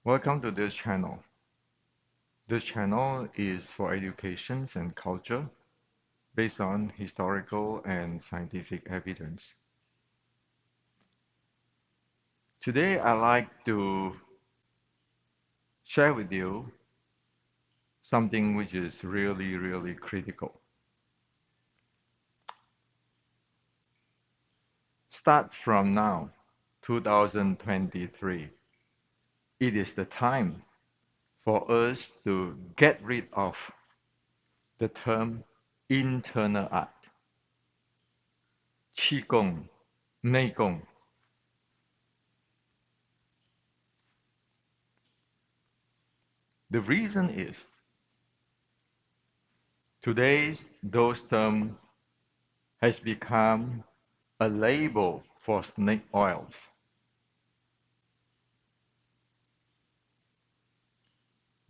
Welcome to this channel. This channel is for education and culture based on historical and scientific evidence. Today, I'd like to share with you something which is really critical. Start from now, 2023. It is the time for us to get rid of the term internal art, qigong, neigong. The reason is today's those term has become a label for snake oils.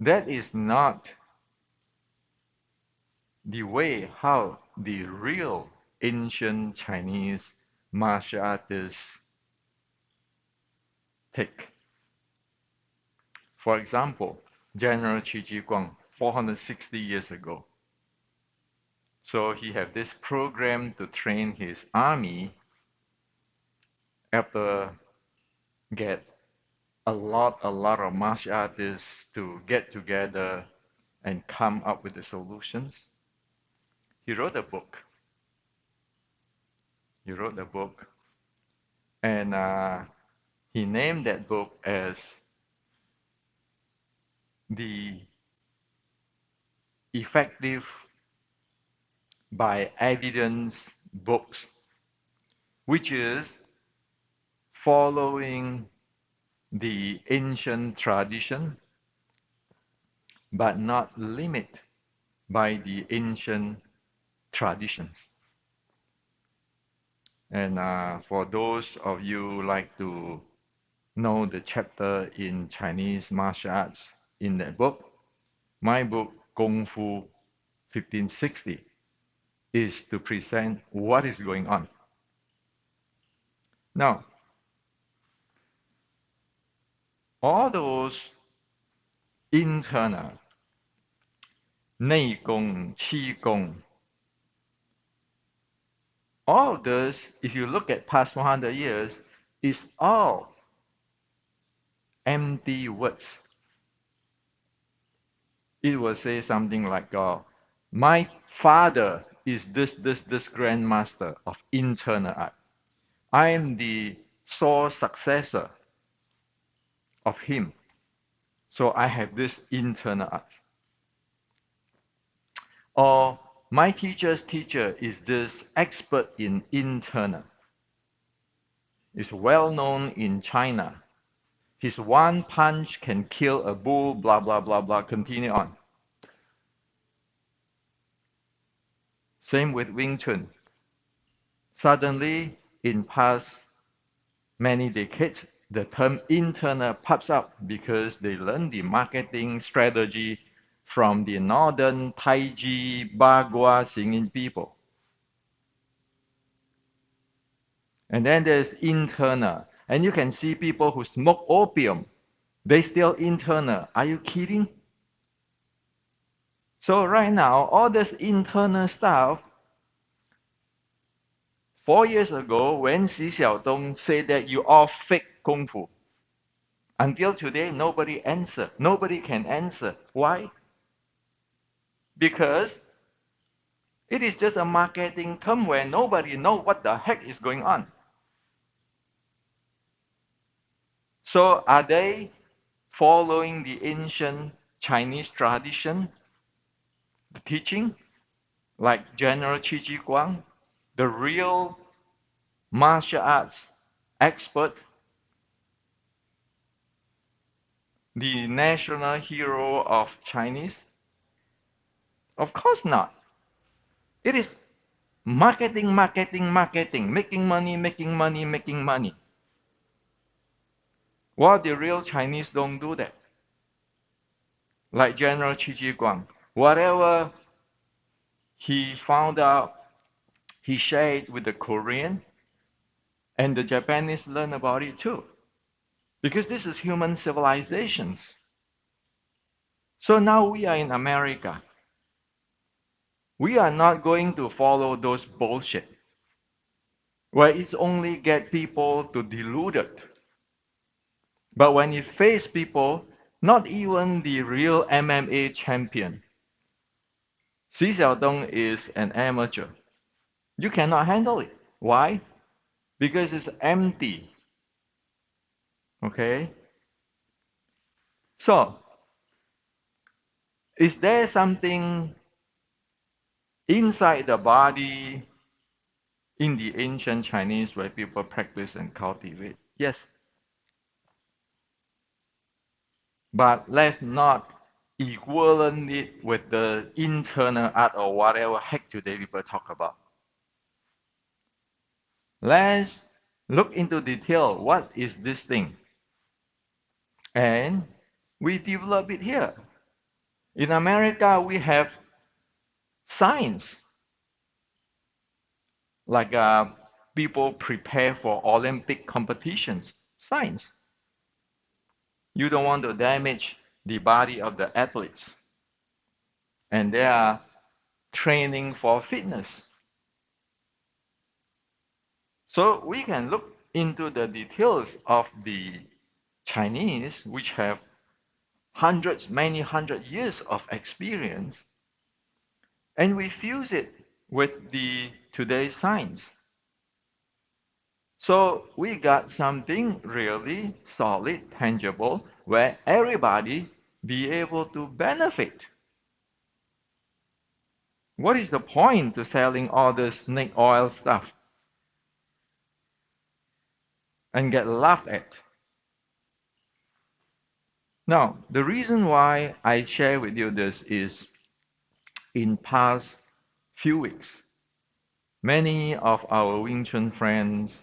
That is not the way how the real ancient Chinese martial artists take. For example, General Qi Ji Guang, 460 years ago. So he had this program to train his army after get a lot of martial artists to get together and come up with the solutions. He wrote a book. He wrote a book, and he named that book as the Effective by Evidence Books, which is following the ancient tradition, but not limited by the ancient traditions. And for those of you like to know the chapter in Chinese martial arts in that book, my book, Kungfu 1560, is to present what is going on. Now, all those internal, 内功, qi gong, all of this, if you look at past 100 years, is all empty words. It will say something like, my father is this grandmaster of internal art. I am the sole successor of him. So I have this internal art. Or my teacher's teacher is this expert in internal. Is well known in China. His one punch can kill a bull, blah, blah, blah, blah, continue on. Same with Wing Chun. Suddenly, in past many decades, the term internal pops up because they learn the marketing strategy from the northern Taiji, Bagua singing people. And then there's internal. And you can see people who smoke opium, they still internal. Are you kidding? So right now, all this internal stuff, 4 years ago, when Xi Xiaodong said that you all fake kung fu, until today, nobody answered. Nobody can answer. Why? Because it is just a marketing term where nobody knows what the heck is going on. So are they following the ancient Chinese tradition, the teaching, like General Qi Ji Guang, the real martial arts expert, the national hero of Chinese? Of course not. It is marketing, making money. While the real Chinese don't do that. Like General Qi Ji Guang, whatever he found out, he shared with the Korean, and the Japanese learn about it too. because this is human civilizations. So now we are in America. We are not going to follow those bullshit where it's only get people to deluded. But when you face people, not even the real MMA champion, Xi Xiaodong is an amateur. You cannot handle it. Why? Because it's empty. Okay? So, is there something inside the body in the ancient Chinese where people practice and cultivate? Yes. But let's not equivalent it with the internal art or whatever heck today people talk about. Let's look into detail. What is this thing? And we develop it here. In America, we have science, like people prepare for Olympic competitions. Science. You don't want to damage the body of the athletes. And they are training for fitness. So we can look into the details of the Chinese, which have hundreds, many hundred years of experience, and we fuse it with the today's science. So we got something really solid, tangible, where everybody be able to benefit. What is the point to selling all this snake oil stuff and get laughed at? Now, the reason why I share with you this is in past few weeks, many of our Wing Chun friends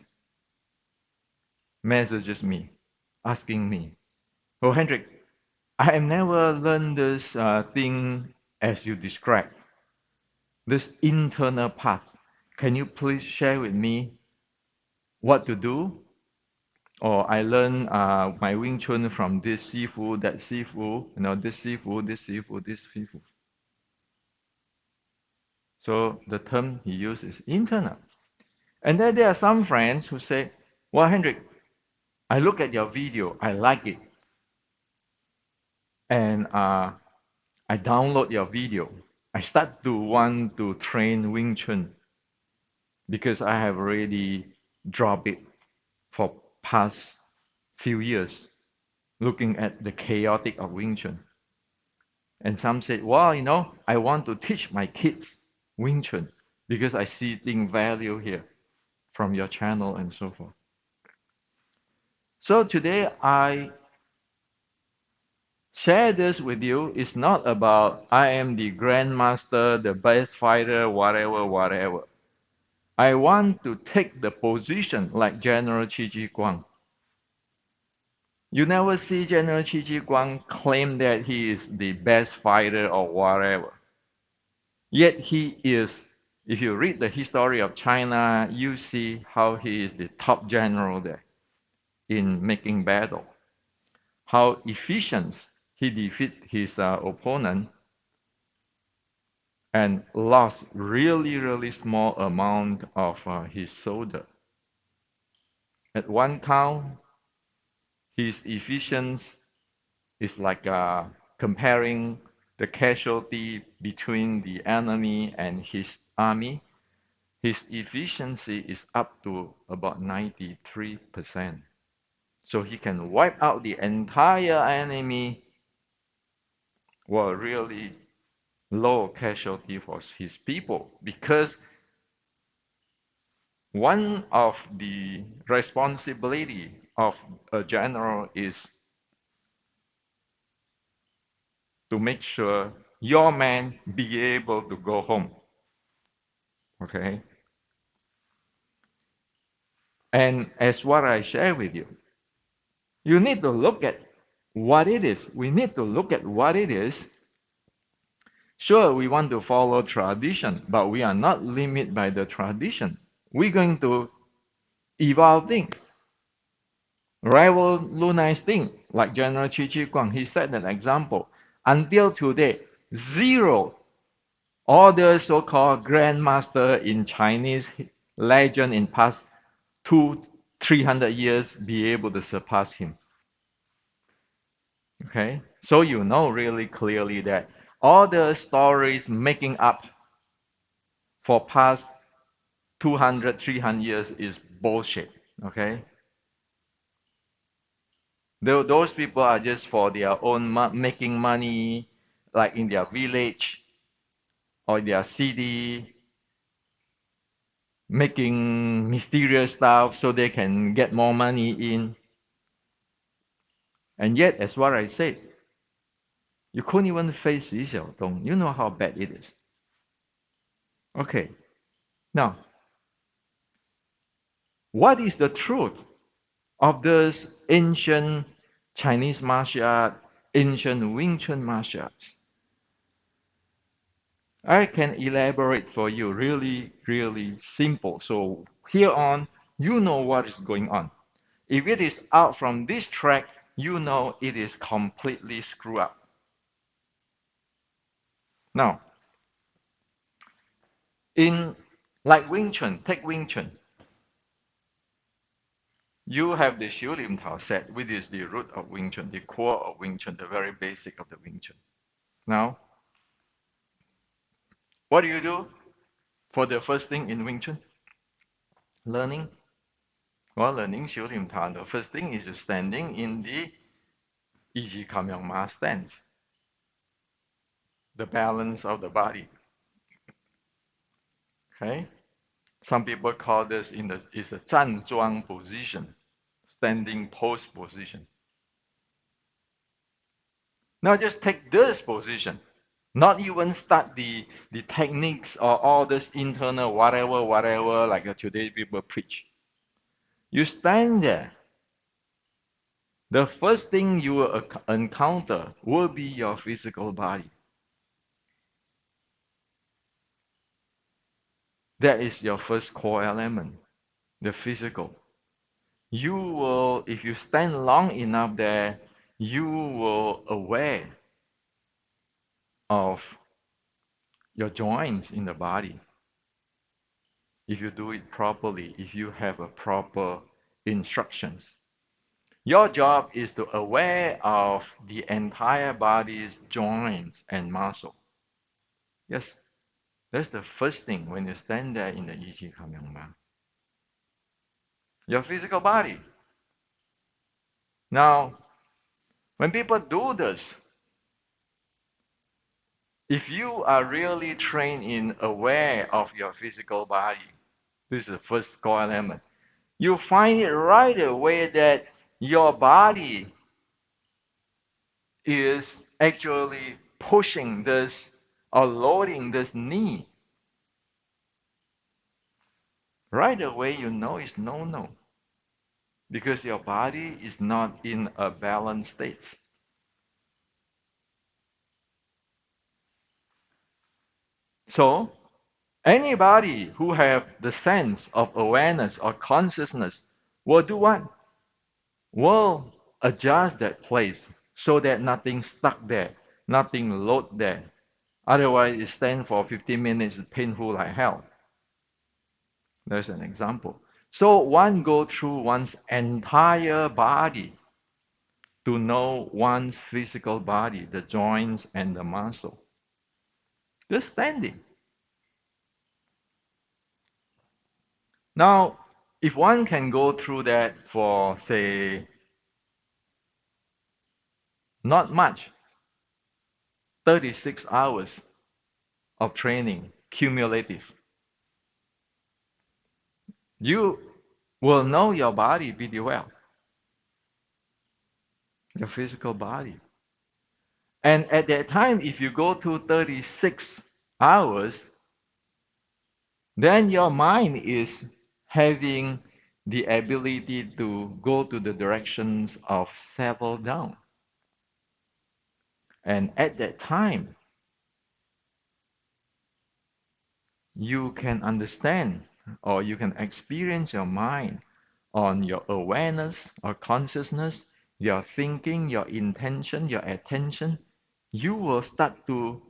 messages me, asking me, "Oh, Hendrik, I have never learned this thing as you describe, this internal path. Can you please share with me what to do?" Or I learned my Wing Chun from this Sifu, that Sifu, this Sifu, this Sifu, this Sifu. So the term he used is internal. And then there are some friends who say, "Well, Hendrik, I look at your video, I like it. And I download your video. I start to want to train Wing Chun because I have already dropped it for past few years, looking at the chaotic of Wing Chun." And some said, "Well, I want to teach my kids Wing Chun because I see value here from your channel and so forth." So today I share this with you. It's not about I am the grandmaster, the best fighter, whatever, whatever. I want to take the position like General Qi Ji Guang. You never see General Qi Ji Guang claim that he is the best fighter or whatever. Yet he is, if you read the history of China, you see how he is the top general there in making battle. How efficient he defeat his opponent and lost really, really small amount of his soldier. At one count, his efficiency is like comparing the casualty between the enemy and his army. His efficiency is up to about 93%. So he can wipe out the entire enemy while really low casualty for his people, because one of the responsibility of a general is to make sure your men be able to go home. Okay? And as what I share with you, you need to look at what it is. We need to look at what it is. Sure, we want to follow tradition, but we are not limited by the tradition. We're going to evolve things. Revolutionizing, like General Chi Chi Guang, he set an example. Until today, zero other so-called grandmaster in Chinese legend in past 300 years be able to surpass him. Okay, so you know really clearly that all the stories making up for past 200, 300 years is bullshit. Okay, those people are just for their own making money, like in their village or their city, making mysterious stuff so they can get more money in. And yet, as what I said, you couldn't even face Xi Xiaodong. You know how bad it is. Okay, now, what is the truth of this ancient Chinese martial art, ancient Wing Chun martial arts? I can elaborate for you really, really simple. So here on, you know what is going on. If it is out from this track, you know it is completely screwed up. Now, in like Wing Chun, take Wing Chun. You have the Xiu Lim Tao set, which is the root of Wing Chun, the core of Wing Chun, the very basic of the Wing Chun. Now, what do you do for the first thing in Wing Chun? Learning. Well, learning Xiu Lim Tao, the first thing is standing in the Yi Kam Yong Ma stance, the balance of the body. Okay? Some people call this is a 站桩 position, standing pose position. Now just take this position, not even start the techniques or all this internal whatever, like today people preach. You stand there. The first thing you will encounter will be your physical body. That is your first core element, the physical. You will, if you stand long enough there, you will aware of your joints in the body. If you do it properly, if you have a proper instructions. Your job is to aware of the entire body's joints and muscle. Yes, that's the first thing when you stand there in the Yi Qi Kam Yang Ma. Your physical body. Now, when people do this, if you are really trained in aware of your physical body, this is the first core element. You find it right away that your body is actually pushing this or loading this knee. Right away, you know it's no, because your body is not in a balanced state. So, anybody who have the sense of awareness or consciousness will do what? Will adjust that place so that nothing stuck there, nothing load there. Otherwise, it stand for 15 minutes, painful like hell. There's an example. So one go through one's entire body to know one's physical body, the joints and the muscle. Just standing. Now, if one can go through that for, say, not much, 36 hours of training, cumulative, you will know your body pretty well, your physical body. And at that time, if you go to 36 hours, then your mind is having the ability to go to the directions of settle down. And at that time, you can understand or you can experience your mind on your awareness or consciousness, your thinking, your intention, your attention, you will start to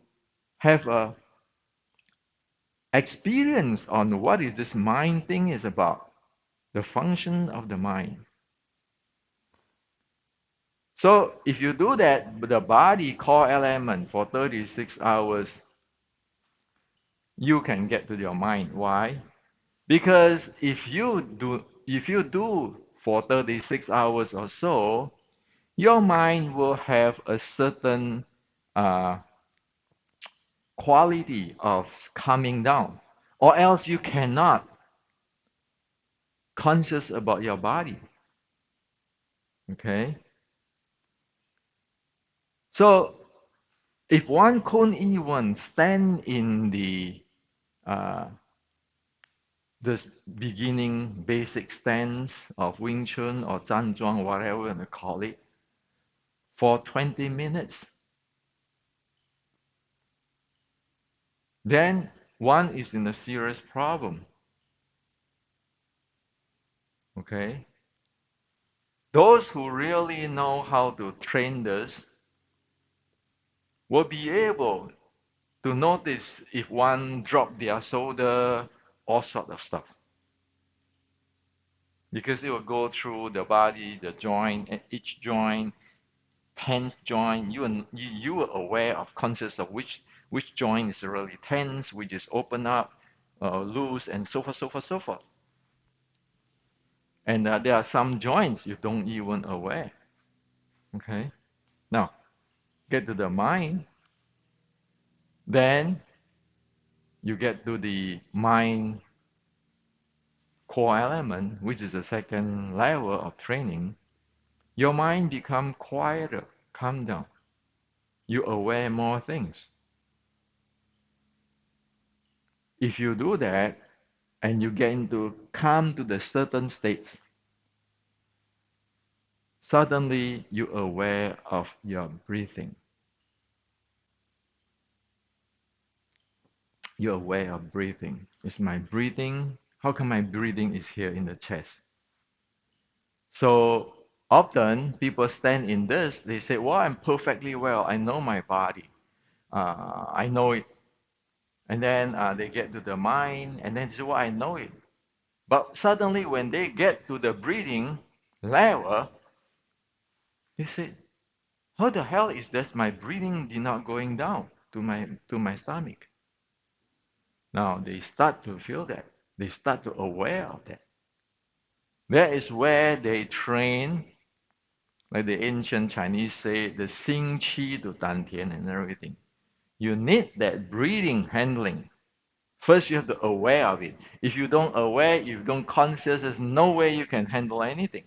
have a experience on what is this mind thing is about, the function of the mind. So if you do that, the body core element for 36 hours, you can get to your mind. Why? Because if you do for 36 hours or so, your mind will have a certain uh, quality of calming down, or else you cannot conscious about your body. Okay? So if one couldn't even stand in the uh, this beginning basic stance of Wing Chun or Zhanzhuang, whatever you want to call it, for 20 minutes, then one is in a serious problem. Okay? Those who really know how to train this will be able to notice if one drop their shoulder, all sort of stuff. Because it will go through the body, the joint, and each joint, tense joint. You are aware of conscious of which joint is really tense, which is open up, loose, and so forth, so forth, so forth. And there are some joints you don't even aware. Okay. Now get to the mind, then you get to the mind core element, which is the second level of training. Your mind become quieter, calm down. You aware more things. If you do that and you get into come to the certain states, suddenly you're aware of your breathing. You're aware of breathing. Is my breathing? How come my breathing is here in the chest? So often people stand in this, they say, well, I'm perfectly well. I know my body. I know it. And then they get to the mind, and then they say, well, I know it. But suddenly when they get to the breathing level, they say, how the hell is that my breathing did not going down to my stomach? Now they start to feel that. They start to aware of that. That is where they train, like the ancient Chinese say, the Xing Qi to Dan Tian and everything. You need that breathing handling. First, you have to aware of it. If you don't aware, if you don't conscious, there's no way you can handle anything.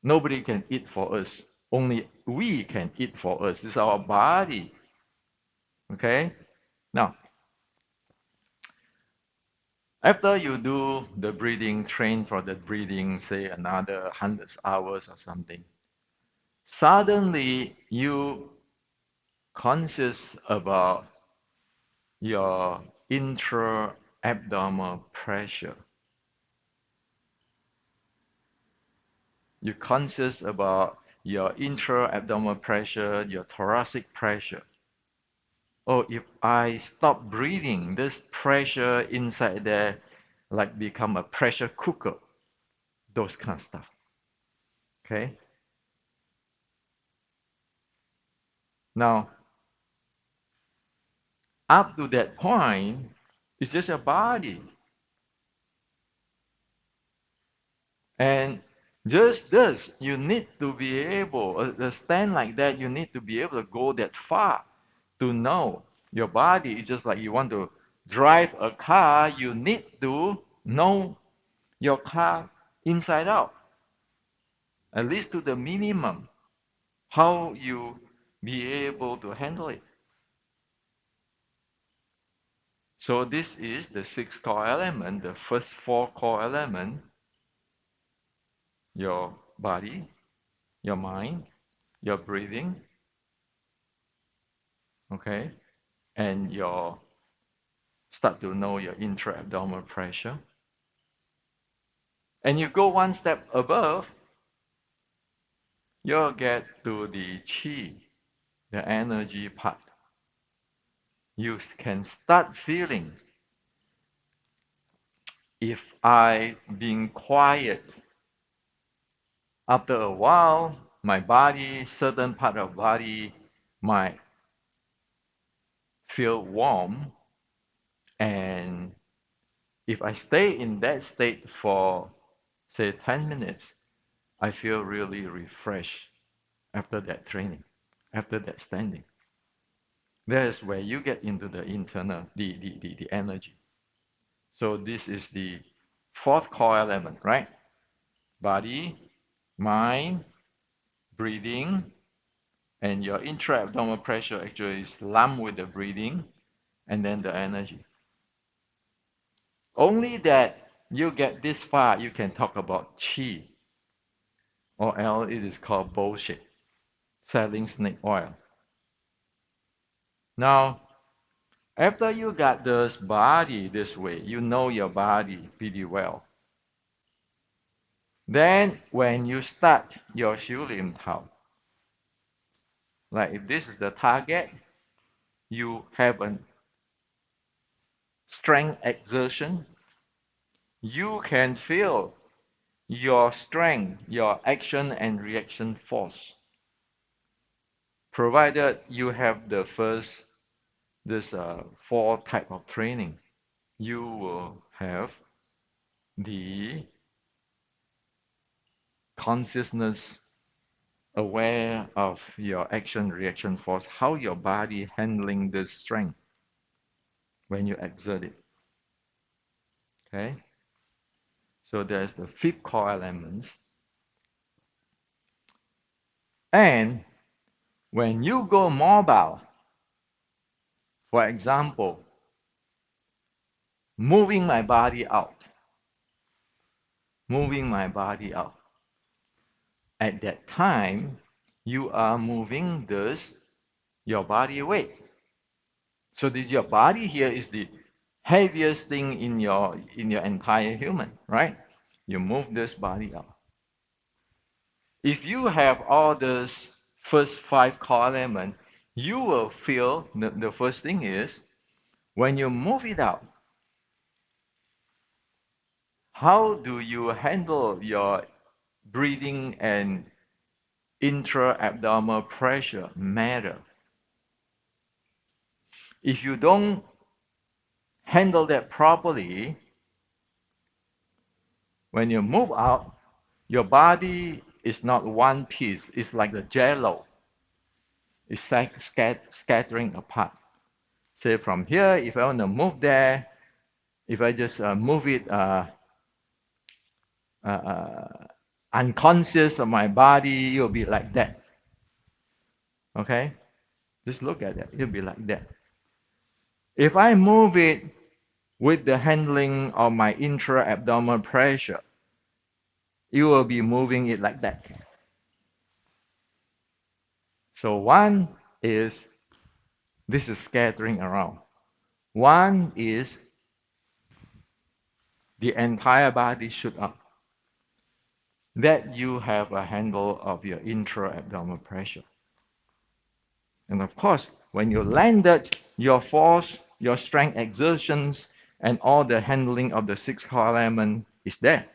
Nobody can eat for us. Only we can eat for us. This is our body. Okay? Now, after you do the breathing, train for the breathing, say another 100 hours or something, suddenly you conscious about your intra-abdominal pressure. You're conscious about your intra-abdominal pressure, your thoracic pressure. Oh, if I stop breathing, this pressure inside there like become a pressure cooker, those kind of stuff. Okay? Now, up to that point, it's just a body. And just this, you need to be able, a stand like that, you need to be able to go that far to know your body is just like you want to drive a car, you need to know your car inside out, at least to the minimum, how you be able to handle it. So this is the six core element, the first four core element, your body, your mind, your breathing, okay, and your start to know your intra-abdominal pressure. And you go one step above, you'll get to the chi, the energy part. You can start feeling if I being quiet, after a while, my body, certain part of body might feel warm. And if I stay in that state for, say, 10 minutes, I feel really refreshed after that training, after that standing. There's where you get into the internal, the energy. So this is the fourth core element, right? Body, mind, breathing, and your intra-abdominal pressure actually is lumped with the breathing and then the energy. Only that you get this far, you can talk about chi, or else it is called bullshit, selling snake oil. Now, after you got this body this way, you know your body pretty well. Then when you start your Xiu Lim Tao, like if this is the target, you have a strength exertion, you can feel your strength, your action and reaction force. Provided you have the first, this four type of training, you will have the consciousness aware of your action reaction force, how your body handling this strength when you exert it. Okay? So there's the fifth core element. And when you go mobile, for example, moving my body out, moving my body out. At that time, you are moving this, your body weight. So this, your body here is the heaviest thing in your entire human, right? You move this body out. If you have all those first five core elements, you will feel the first thing is when you move it out, how do you handle your breathing and intra-abdominal pressure matter? If you don't handle that properly, when you move out, your body is not one piece. It's like the jello. It's like scattering apart. Say from here, if I want to move there, if I just move it unconscious of my body, it'll be like that. Okay? Just look at it. It'll be like that. If I move it with the handling of my intra-abdominal pressure, you will be moving it like that. So one is, this is scattering around. One is the entire body shoot up. That you have a handle of your intra-abdominal pressure. And of course, when you landed, your force, your strength exertions, and all the handling of the six core element is there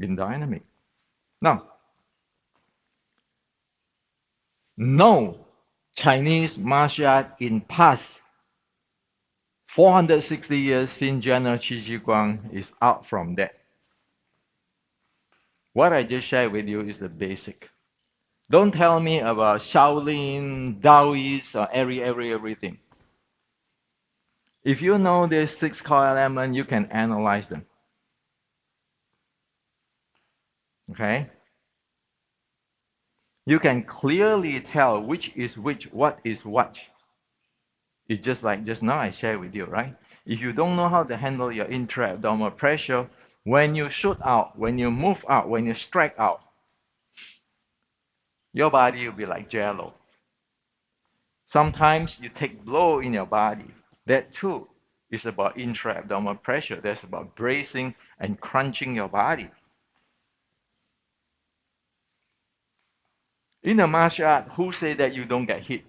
in dynamic. Now, no Chinese martial art in past 460 years since General Qi Shi Guang is out from that. What I just shared with you is the basic. Don't tell me about Shaolin, Taoist, or everything. If you know these six core elements, you can analyze them. Okay? You can clearly tell which is which, what is what. It's just like just now I shared with you, right? If you don't know how to handle your intra-abdominal pressure, when you shoot out, when you move out, when you strike out, your body will be like jello. Sometimes you take blow in your body. That too is about intra-abdominal pressure. That's about bracing and crunching your body. In a martial art, who say that you don't get hit?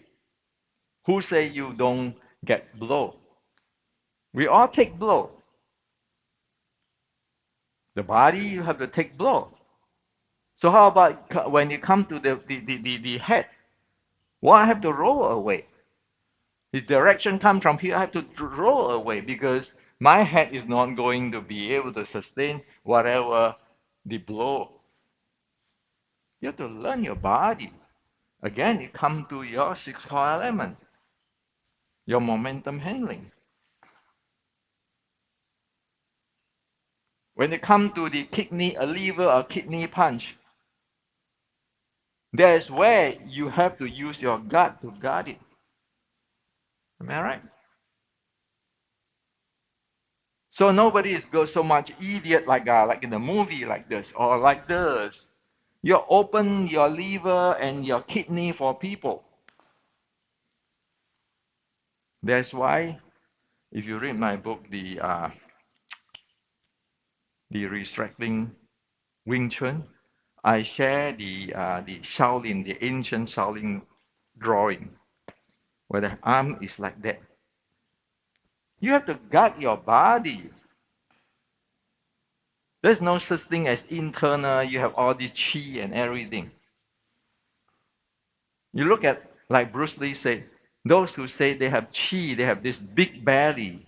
Who say you don't get blow? We all take blow. The body, you have to take blow. So how about when you come to the head? Well, I have to roll away. The direction comes from here, I have to roll away because my head is not going to be able to sustain whatever the blow. You have to learn your body. Again, it comes to your six core element, your momentum handling. When it comes to the kidney, a liver or kidney punch, that's where you have to use your gut to guard it. Am I right? So nobody is go so much idiot like in the movie like this or like this. You open your liver and your kidney for people. That's why, if you read my book, the restricting Wing Chun, I share the Shaolin, the ancient Shaolin drawing, where the arm is like that. You have to guard your body. There's no such thing as internal. You have all this chi and everything. You look at, like Bruce Lee said, those who say they have chi, they have this big belly,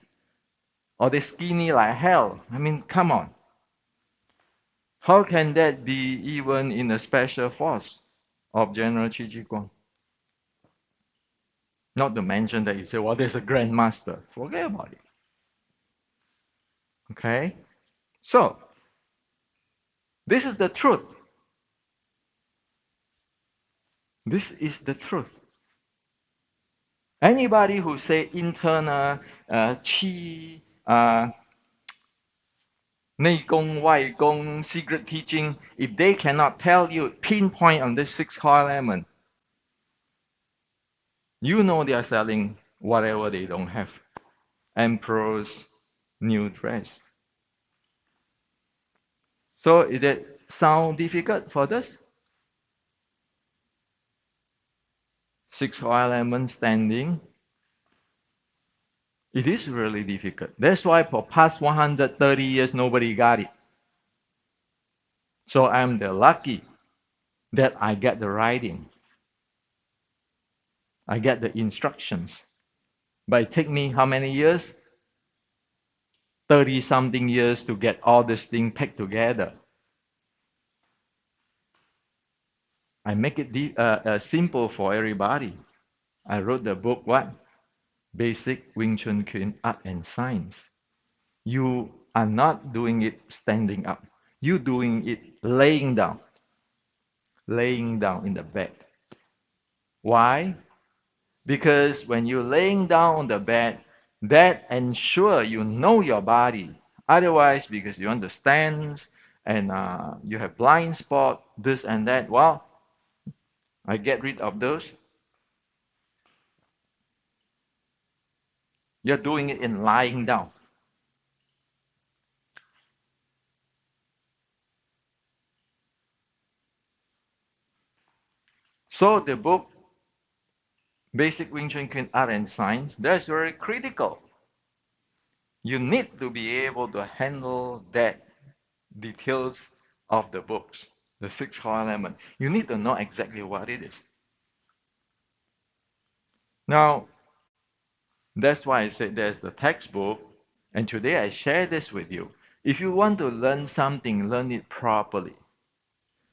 or they're skinny like hell. I mean, come on. How can that be even in a special force of General Chi Chi Kuang? Not to mention that you say, well, there's a grandmaster. Forget about it. Okay? So, this is the truth. This is the truth. Anybody who say internal, chi, 内功, 外功, secret teaching, if they cannot tell you, pinpoint on this six core element, you know they are selling whatever they don't have. Emperor's new dress. So did it sound difficult for this? Six core element standing. It is really difficult. That's why for past 130 years nobody got it. So I'm the lucky that I get the writing. I get the instructions. But it take me how many years? 30 something years to get all this thing packed together. I make it simple for everybody. I wrote the book, what? Basic Wing Chun Kuen Art and Science. You are not doing it standing up. You're doing it laying down in the bed. Why? Because when you're laying down on the bed, that ensures you know your body. Otherwise, because you understand and you have blind spot, this and that, well, I get rid of those. You're doing it in lying down. So the book, Basic Wing Chun Kuen Art and Science, that's very critical. You need to be able to handle that details of the books, the six core element. You need to know exactly what it is. Now, that's why I said there's the textbook, and today I share this with you. If you want to learn something, learn it properly.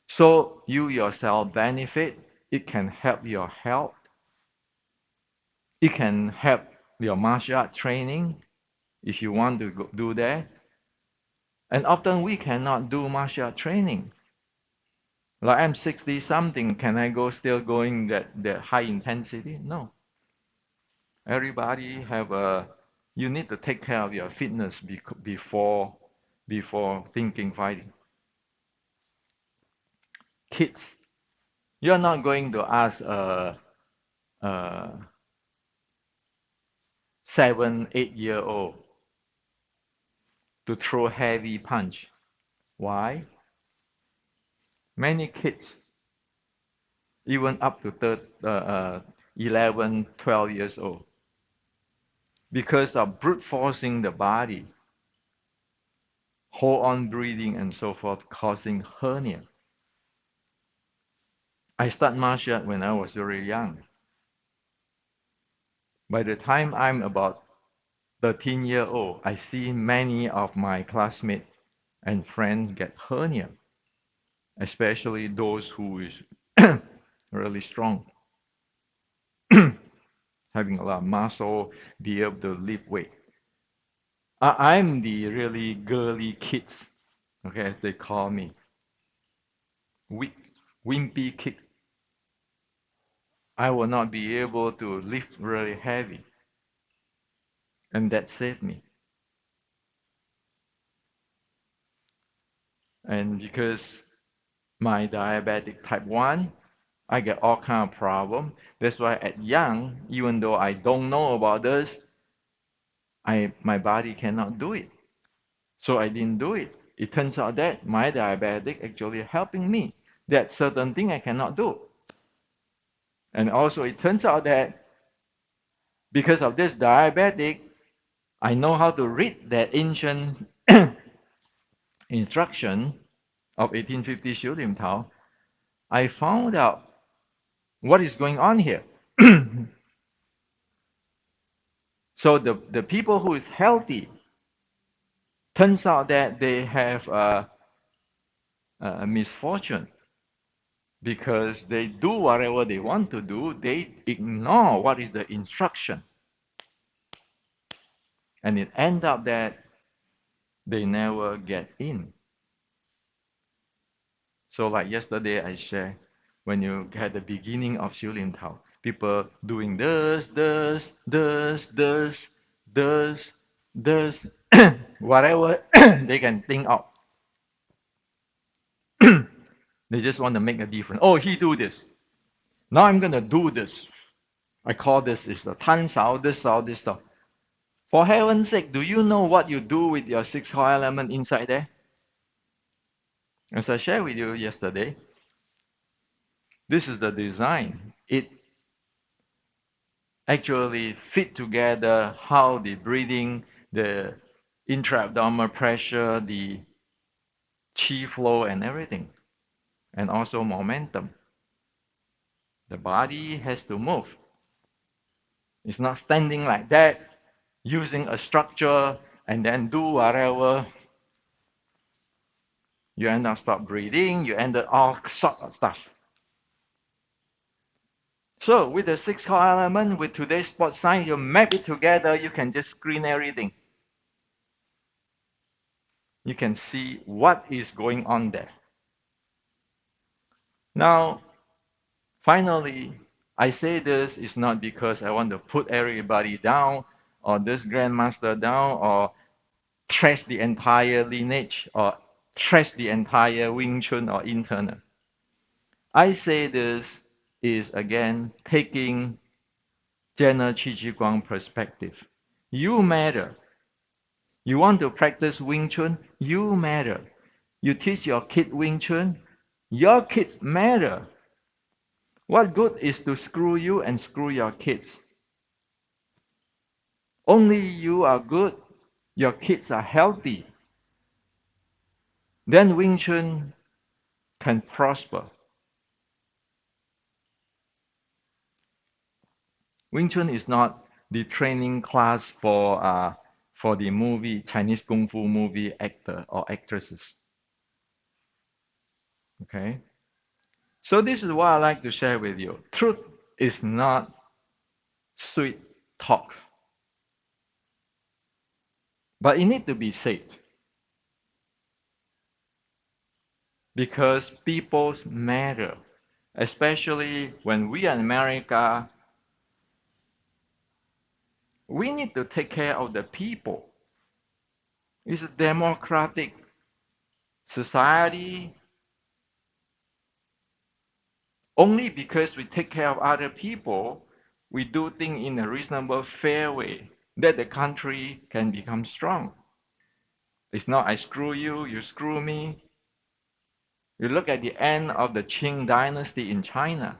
So you yourself benefit, it can help your health, it can help your martial art training if you want to do that. And often we cannot do martial art training. Like I'm 60 something, can I go still going that high intensity? No. Everybody have you need to take care of your fitness before thinking fighting. Kids, you're not going to ask a 7, 8-year old to throw heavy punch. Why? Many kids even up to 11, 12 years old, because of brute forcing the body, hold on breathing and so forth, causing hernia. I started martial art when I was very young. By the time I'm about 13-year-old, I see many of my classmates and friends get hernia, especially those who is really strong, having a lot of muscle, be able to lift weight. I'm the really girly kids, okay, as they call me, weak, wimpy kid. I will not be able to lift really heavy, and that saved me. And because my diabetic type 1, I get all kind of problem. That's why at young, even though I don't know about this, my body cannot do it. So I didn't do it. It turns out that my diabetic actually helping me. That certain thing I cannot do. And also it turns out that because of this diabetic, I know how to read that ancient instruction of 1850 Xiu Lim Tao. I found out what is going on here. So the people who is healthy, turns out that they have a misfortune because they do whatever they want to do, they ignore what is the instruction. And it ends up that they never get in. So like yesterday I shared, when you had the beginning of Xiu Lim Tao, people doing this, whatever they can think of. They just want to make a difference. Oh, he do this. Now I'm gonna do this. I call this is the Tan Sao, this Sao, this Sao. For heaven's sake, do you know what you do with your six core element inside there? As I shared with you yesterday, this is the design. It actually fit together how the breathing, the intra-abdominal pressure, the chi flow and everything, and also momentum. The body has to move. It's not standing like that, using a structure and then do whatever. You end up stop breathing, you end up all sort of stuff. So with the six core element, with today's sports science, you map it together, you can just screen everything. You can see what is going on there. Now, finally, I say this is not because I want to put everybody down or this grandmaster down or trash the entire lineage or trash the entire Wing Chun or internal. I say this is again taking general Qi Ji Guang perspective. You matter. You want to practice Wing Chun? You matter. You teach your kid Wing Chun? Your kids matter. What good is to screw you and screw your kids? Only you are good, your kids are healthy. Then Wing Chun can prosper. Wing Chun is not the training class for the movie Chinese kung fu movie actor or actresses. Okay? So this is what I like to share with you. Truth is not sweet talk, but it needs to be said because people matter, especially when we are in America. We need to take care of the people. It's a democratic society. Only because we take care of other people, we do things in a reasonable, fair way, that the country can become strong. It's not I screw you, you screw me. You look at the end of the Qing dynasty in China.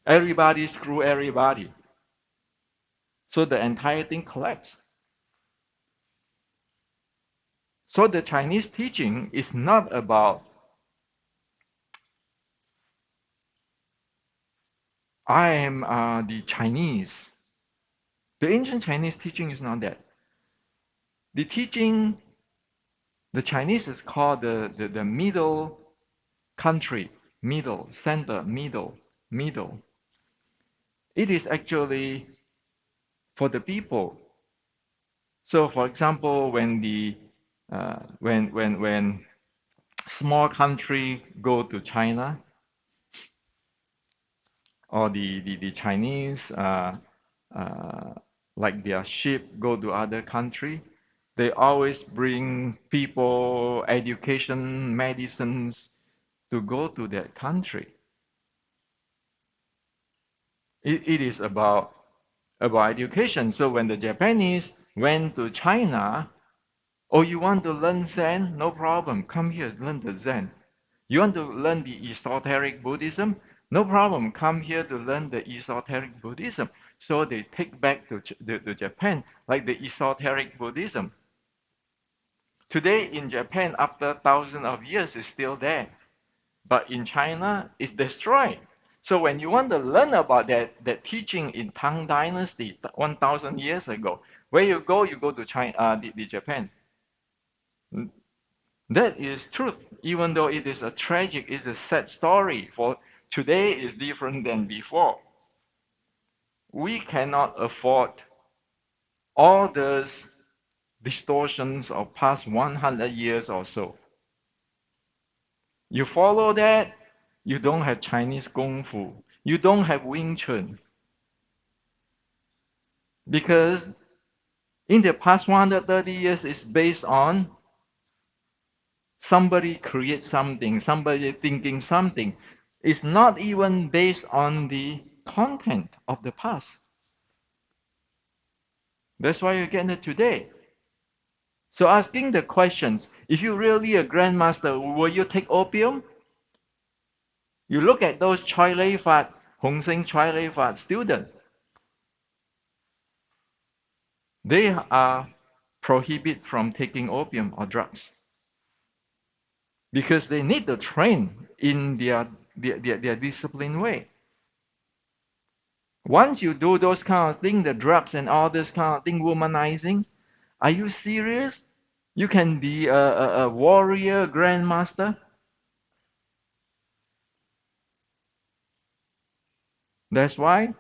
Everybody screw everybody. So the entire thing collapsed. So the Chinese teaching is not about I am the Chinese. The ancient Chinese teaching is not that. The teaching, the Chinese is called the middle country, middle, center, middle, middle. It is actually for the people. So, for example, when the when small country go to China or the Chinese uh, like their ship go to other country, they always bring people, education, medicines to go to that country. It is about education. So when the Japanese went to China, oh, you want to learn Zen? No problem. Come here, learn the Zen. You want to learn the esoteric Buddhism? No problem. Come here to learn the esoteric Buddhism. So they take back to Japan like the esoteric Buddhism. Today in Japan, after thousands of years, it's still there. But in China, it's destroyed. So when you want to learn about that teaching in Tang Dynasty 1,000 years ago, where you go to China, the Japan. That is truth, even though it is a tragic, it's a sad story. For today is different than before. We cannot afford all those distortions of past 100 years or so. You follow that, you don't have Chinese kungfu, you don't have Wing Chun, because in the past 130 years it's based on somebody create something, somebody thinking something. It's not even based on the content of the past. That's why you get it today. So asking the questions, if you're really a grandmaster, will you take opium? You look at those Choi Lei Fat, Hong Sing Choi Lei Fat students. They are prohibited from taking opium or drugs because they need to train in their disciplined way. Once you do those kind of things, the drugs and all this kind of thing, womanizing, are you serious? You can be a warrior, grandmaster? That's why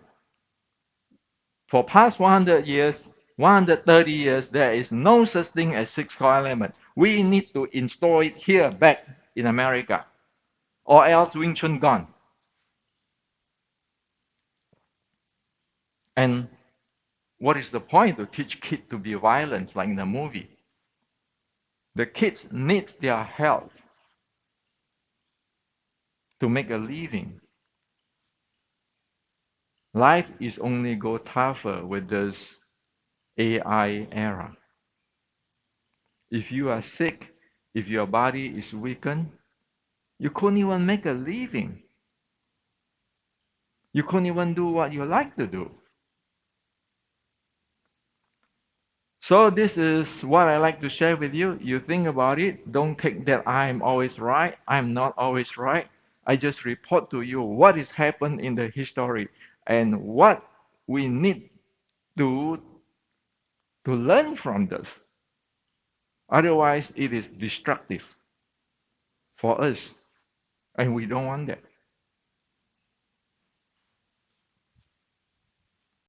for past 100 years, 130 years, there is no such thing as six core element. We need to install it here back in America, or else Wing Chun gone. And what is the point to teach kids to be violent like in the movie? The kids need their health to make a living. Life is only go tougher with this AI era. If you are sick, if your body is weakened, you couldn't even make a living. You couldn't even do what you like to do. So this is what I like to share with you. You think about it. Don't take that I'm always right. I'm not always right. I just report to you what has happened in the history and what we need to learn from this. Otherwise, it is destructive for us, and we don't want that.